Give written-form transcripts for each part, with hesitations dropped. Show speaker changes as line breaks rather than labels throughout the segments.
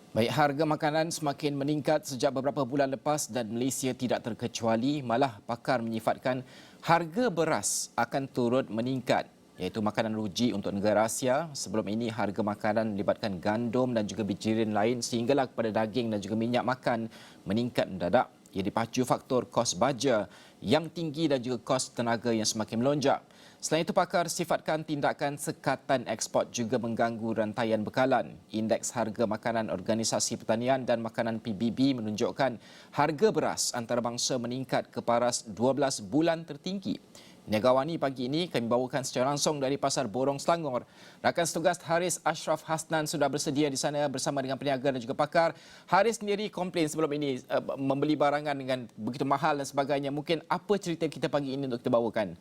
Baik, harga makanan semakin meningkat sejak beberapa bulan lepas dan Malaysia tidak terkecuali. Malah pakar menyifatkan harga beras akan turut meningkat, iaitu makanan ruji untuk negara Asia. Sebelum ini harga makanan melibatkan gandum dan juga bijirin lain sehinggalah kepada daging dan juga minyak makan meningkat mendadak. Ia dipacu faktor kos baja yang tinggi dan juga kos tenaga yang semakin melonjak. Selain itu, pakar sifatkan tindakan sekatan ekspor juga mengganggu rantaian bekalan. Indeks harga makanan Organisasi Pertanian dan Makanan PBB menunjukkan harga beras antarabangsa meningkat ke paras 12 bulan tertinggi. Negawani pagi ini kami bawakan secara langsung dari Pasar Borong Selangor. Rakan setugas Haris Ashraf Hasnan sudah bersedia di sana bersama dengan peniaga dan juga pakar. Haris sendiri komplain sebelum ini membeli barangan dengan begitu mahal dan sebagainya. Mungkin apa cerita kita pagi ini untuk kita bawakan?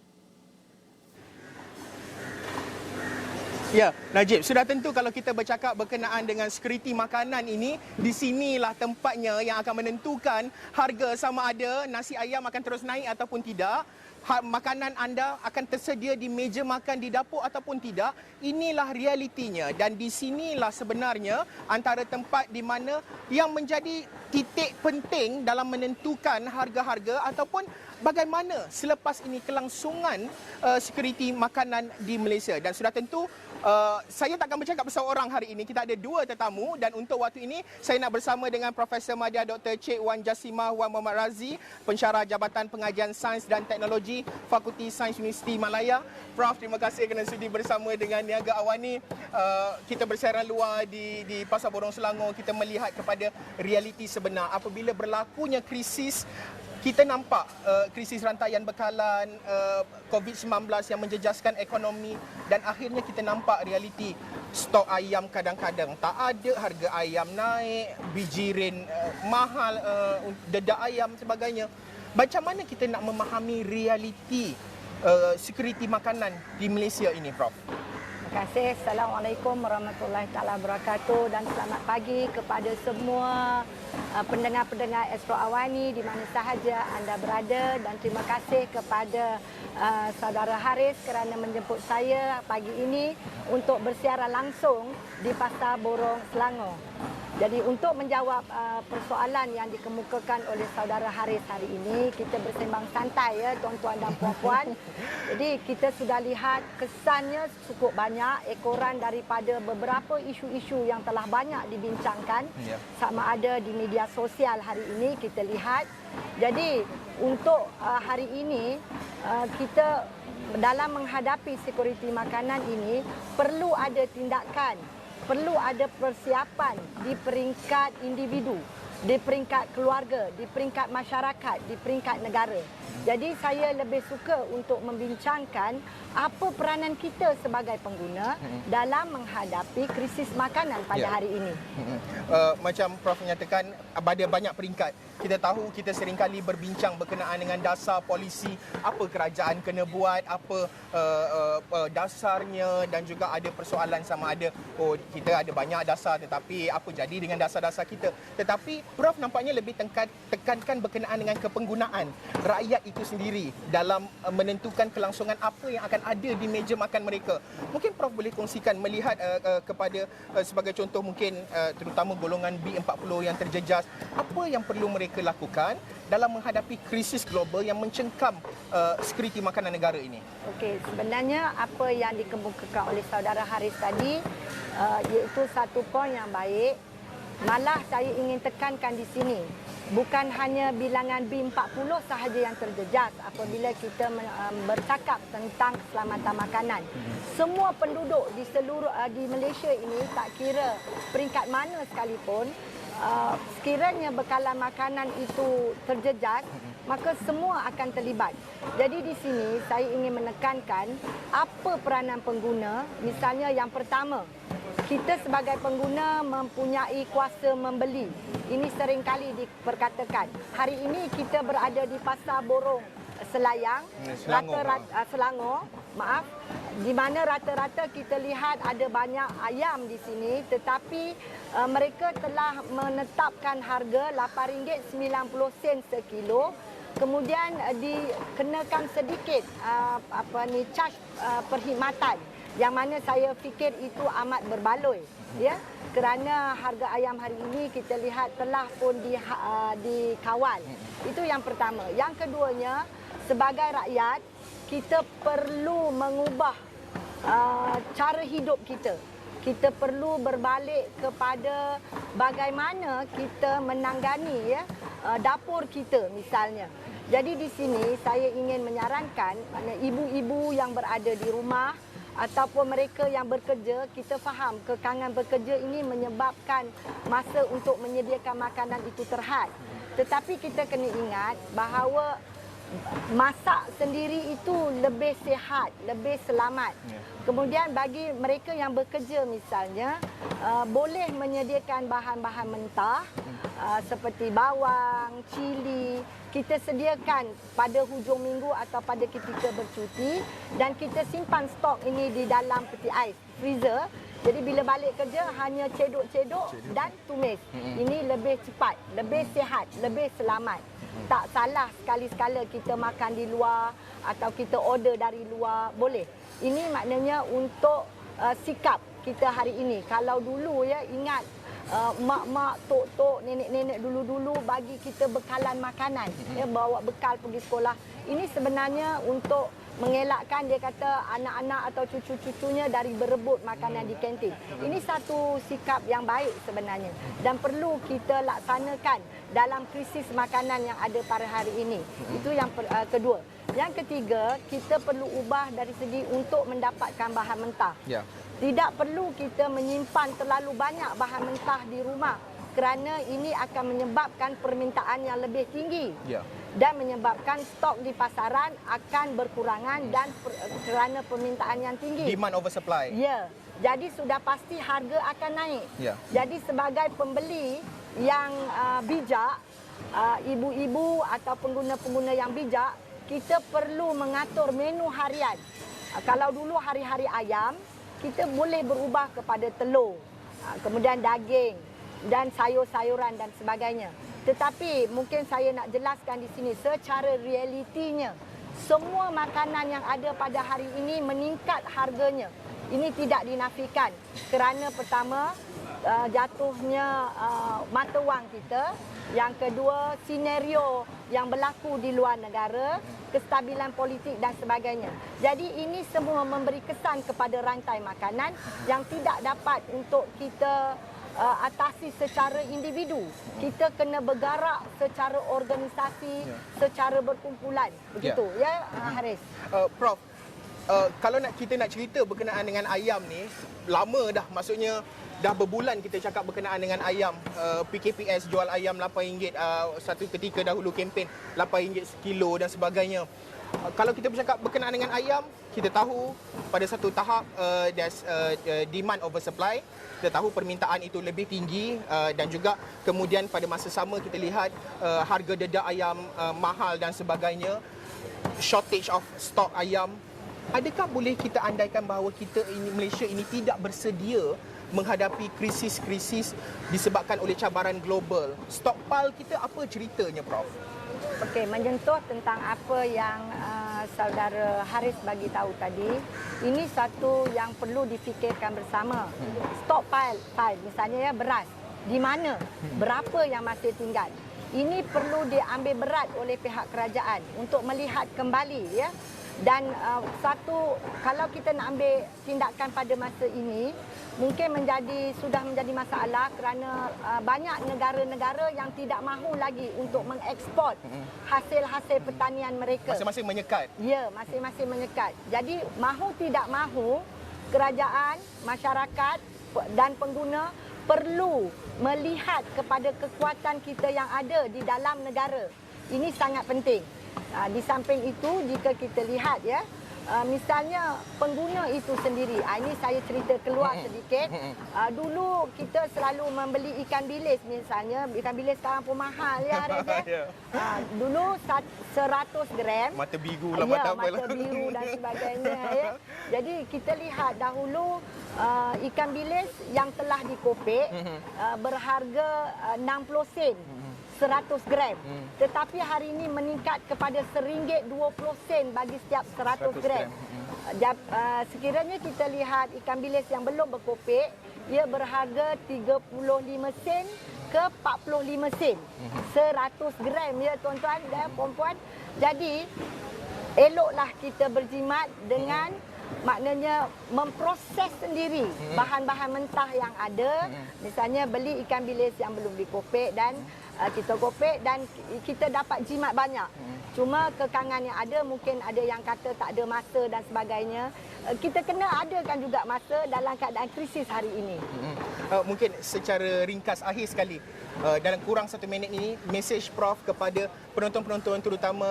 Ya, Najib, sudah tentu kalau kita bercakap berkenaan dengan sekuriti makanan ini, di sinilah tempatnya yang akan menentukan harga sama ada nasi ayam akan terus naik ataupun tidak. Makanan anda akan tersedia di meja makan di dapur ataupun tidak. Inilah realitinya dan di sinilah sebenarnya antara tempat di mana yang menjadi titik penting dalam menentukan harga-harga ataupun bagaimana selepas ini kelangsungan sekuriti makanan di Malaysia. Dan sudah tentu saya tak akan bercakap seorang hari ini. Kita ada dua tetamu dan untuk waktu ini saya nak bersama dengan Profesor Madya Dr. Cik Wan Jasimah Wan Muhammad Razi, Pensyarah Jabatan Pengajian Sains dan Teknologi Fakulti Sains Universiti Malaya. Prof, terima kasih kerana sudi bersama dengan Niaga Awani. Kita bersara luar di Pasar Borong Selangor, kita melihat kepada realiti sebenar apabila berlakunya krisis. Kita nampak krisis rantaian bekalan, COVID-19 yang menjejaskan ekonomi dan akhirnya kita nampak realiti stok ayam kadang-kadang tak ada, harga ayam naik, bijirin mahal, dedak ayam sebagainya. Macam mana kita nak memahami realiti sekuriti makanan di Malaysia ini, Prof?
Terima kasih. Assalamualaikum warahmatullahi taala wabarakatuh dan selamat pagi kepada semua pendengar-pendengar Astro Awani di mana sahaja anda berada dan terima kasih kepada saudara Haris kerana menjemput saya pagi ini untuk bersiaran langsung di Pasar Borong Selangor. Jadi untuk menjawab persoalan yang dikemukakan oleh saudara Haris hari ini, kita bersembang santai ya tuan-tuan dan puan-puan. Jadi kita sudah lihat kesannya cukup banyak ekoran daripada beberapa isu-isu yang telah banyak dibincangkan sama ada di media sosial hari ini kita lihat. Jadi untuk hari ini kita dalam menghadapi sekuriti makanan ini perlu ada tindakan, perlu ada persiapan di peringkat individu, di peringkat keluarga, di peringkat masyarakat, di peringkat negara. Jadi saya lebih suka untuk membincangkan apa peranan kita sebagai pengguna dalam menghadapi krisis makanan pada hari ini.
Macam Prof menyatakan ada banyak peringkat. Kita tahu kita seringkali berbincang berkenaan dengan dasar polisi, apa kerajaan kena buat, apa dasarnya dan juga ada persoalan sama ada kita ada banyak dasar tetapi apa jadi dengan dasar-dasar kita. Tetapi Prof nampaknya lebih tekankan berkenaan dengan kepenggunaan rakyat itu sendiri dalam menentukan kelangsungan apa yang akan ada di meja makan mereka. Mungkin Prof boleh kongsikan melihat kepada sebagai contoh mungkin terutama golongan B40 yang terjejas, apa yang perlu mereka lakukan dalam menghadapi krisis global yang mencengkam sekuriti makanan negara ini?
Okey, sebenarnya apa yang dikemukakan oleh saudara Haris tadi iaitu satu poin yang baik. Malah saya ingin tekankan di sini, bukan hanya bilangan B40 sahaja yang terjejas apabila kita bercakap tentang keselamatan makanan. Semua penduduk di seluruh di Malaysia ini tak kira peringkat mana sekalipun, sekiranya bekalan makanan itu terjejas, maka semua akan terlibat. Jadi di sini saya ingin menekankan apa peranan pengguna. Misalnya yang pertama, kita sebagai pengguna mempunyai kuasa membeli. Ini seringkali diperkatakan. Hari ini kita berada di Pasar Borong Selayang, Selangor, maaf, di mana rata-rata kita lihat ada banyak ayam di sini tetapi mereka telah menetapkan harga RM8.90 sekilo. Kemudian dikenakan sedikit charge perkhidmatan yang mana saya fikir itu amat berbaloi. ya, kerana harga ayam hari ini kita lihat telah pun dikawal. Itu yang pertama. Yang keduanya, sebagai rakyat kita perlu mengubah cara hidup kita. Kita perlu berbalik kepada bagaimana kita menanggani dapur kita misalnya. Jadi di sini saya ingin menyarankan ibu-ibu yang berada di rumah ataupun mereka yang bekerja, kita faham kekangan bekerja ini menyebabkan masa untuk menyediakan makanan itu terhad. Tetapi kita kena ingat bahawa masak sendiri itu lebih sihat, lebih selamat. Kemudian bagi mereka yang bekerja misalnya, boleh menyediakan bahan-bahan mentah seperti bawang, cili. Kita sediakan pada hujung minggu atau pada ketika bercuti dan kita simpan stok ini di dalam peti ais, freezer. Jadi bila balik kerja hanya cedok-cedok dan tumis. Ini lebih cepat, lebih sihat, lebih selamat. Tak salah sekali-sekala kita makan di luar atau kita order dari luar, boleh. Ini maknanya untuk sikap kita hari ini. Kalau dulu ingat mak-mak, tok-tok, nenek-nenek dulu-dulu bagi kita bekalan makanan, bawa bekal pergi sekolah. Ini sebenarnya untuk mengelakkan dia kata anak-anak atau cucu-cucunya dari berebut makanan di kantin. Ini satu sikap yang baik sebenarnya dan perlu kita laksanakan dalam krisis makanan yang ada pada hari ini. Itu yang kedua. Yang ketiga, kita perlu ubah dari segi untuk mendapatkan bahan mentah. Tidak perlu kita menyimpan terlalu banyak bahan mentah di rumah kerana ini akan menyebabkan permintaan yang lebih tinggi. Dan menyebabkan stok di pasaran akan berkurangan dan kerana permintaan yang tinggi.
Demand over supply.
Ya. Jadi sudah pasti harga akan naik. Jadi sebagai pembeli yang bijak, ibu-ibu atau pengguna-pengguna yang bijak, kita perlu mengatur menu harian. Kalau dulu hari-hari ayam, kita boleh berubah kepada telur, kemudian daging dan sayur-sayuran dan sebagainya. Tetapi mungkin saya nak jelaskan di sini secara realitinya, semua makanan yang ada pada hari ini meningkat harganya. Ini tidak dinafikan kerana pertama jatuhnya mata wang kita, yang kedua senario yang berlaku di luar negara, kestabilan politik dan sebagainya. Jadi ini semua memberi kesan kepada rantai makanan yang tidak dapat untuk kita atasi secara individu. Kita kena bergerak secara organisasi, secara berkumpulan. Begitu Haris.
Prof, kalau kita nak cerita berkenaan dengan ayam ni, lama dah, maksudnya dah berbulan kita cakap berkenaan dengan ayam. PKPS jual ayam RM8, satu ketika dahulu kempen RM8 sekilo dan sebagainya. Kalau kita bercakap berkenaan dengan ayam, kita tahu pada satu tahap there's demand over supply. Kita tahu permintaan itu lebih tinggi dan juga kemudian pada masa sama kita lihat harga dedak ayam mahal dan sebagainya. Shortage of stock ayam. Adakah boleh kita andaikan bahawa kita ini, Malaysia ini tidak bersedia menghadapi krisis-krisis disebabkan oleh cabaran global? Stockpile kita apa ceritanya, Prof?
Okey, menyentuh tentang apa yang saudara Haris bagi tahu tadi, ini satu yang perlu difikirkan bersama. Stockpile, misalnya beras, di mana, berapa yang masih tinggal. Ini perlu diambil berat oleh pihak kerajaan untuk melihat kembali Dan satu, kalau kita nak ambil tindakan pada masa ini, mungkin sudah menjadi masalah kerana banyak negara-negara yang tidak mahu lagi untuk mengeksport hasil-hasil pertanian mereka.
Masing-masing menyekat.
Ya, masing-masing menyekat. Jadi mahu tidak mahu, kerajaan, masyarakat dan pengguna perlu melihat kepada kekuatan kita yang ada di dalam negara. Ini sangat penting. Di samping itu, jika kita lihat misalnya pengguna itu sendiri, ini saya cerita keluar sedikit. Dulu kita selalu membeli ikan bilis misalnya, ikan bilis sekarang pun mahal dulu 100 gram.
Mata biru lah, mata
biru dan sebagainya Jadi kita lihat dahulu ikan bilis yang telah dikopek berharga 60 sen. 100 gram. Tetapi hari ini meningkat kepada RM1.20 bagi setiap 100 gram. Sekiranya kita lihat ikan bilis yang belum berkopek, ia berharga 35 sen ke 45 sen. 100 gram ya tuan-tuan dan puan-puan. Jadi eloklah kita berjimat dengan maknanya memproses sendiri bahan-bahan mentah yang ada. Misalnya beli ikan bilis yang belum dikopek dan kita kopek dan kita dapat jimat banyak. Cuma kekangan yang ada, mungkin ada yang kata tak ada masa dan sebagainya. Kita kena adakan juga masa dalam keadaan krisis hari ini.
Mungkin secara ringkas akhir sekali, dalam kurang 1 minit ini, mesej Prof kepada penonton-penonton terutama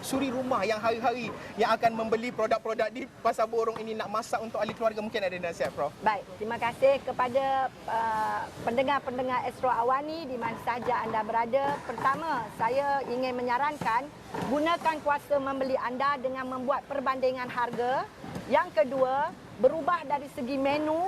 suri rumah yang hari-hari yang akan membeli produk-produk di Pasar Borong ini nak masak untuk ahli keluarga, mungkin ada nasihat Prof.
Baik, terima kasih kepada pendengar-pendengar Astro Awani di mana sahaja anda berada. Pertama, saya ingin menyarankan gunakan kuasa membeli anda dengan membuat perbandingan harga. Yang kedua, berubah dari segi menu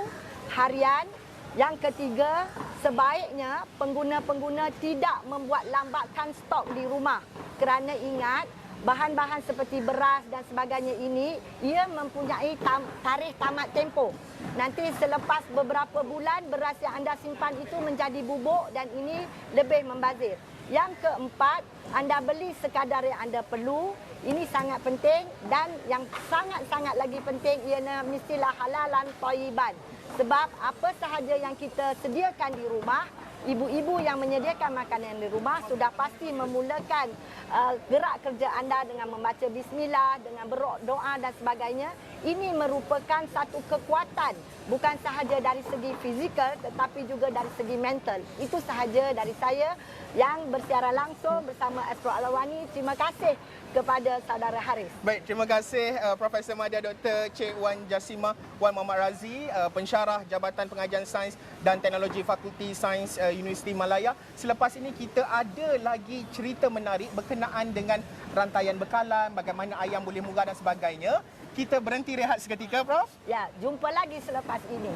harian. Yang ketiga, sebaiknya pengguna-pengguna tidak membuat lambatkan stok di rumah. Kerana ingat, bahan-bahan seperti beras dan sebagainya ini, ia mempunyai tarikh tamat tempoh. Nanti selepas beberapa bulan, beras yang anda simpan itu menjadi bubuk dan ini lebih membazir. Yang keempat, anda beli sekadar yang anda perlu. Ini sangat penting dan yang sangat-sangat lagi penting ialah mestilah halalan thayyiban. Sebab apa sahaja yang kita sediakan di rumah, ibu-ibu yang menyediakan makanan di rumah sudah pasti memulakan gerak kerja anda dengan membaca bismillah, dengan berdoa dan sebagainya. Ini merupakan satu kekuatan, bukan sahaja dari segi fizikal tetapi juga dari segi mental. Itu sahaja dari saya yang bersiaran langsung bersama Astro Al-Awani. Terima kasih kepada saudara Haris.
Baik, terima kasih Profesor Madya Dr. Cik Wan Jasimah Wan Muhammad Razi, pensyarah Jabatan Pengajian Sains dan Teknologi Fakulti Sains Universiti Malaya. Selepas ini kita ada lagi cerita menarik berkenaan dengan rantaian bekalan, bagaimana ayam boleh murah dan sebagainya. Kita berhenti rehat seketika, Prof.
Ya, jumpa lagi selepas ini.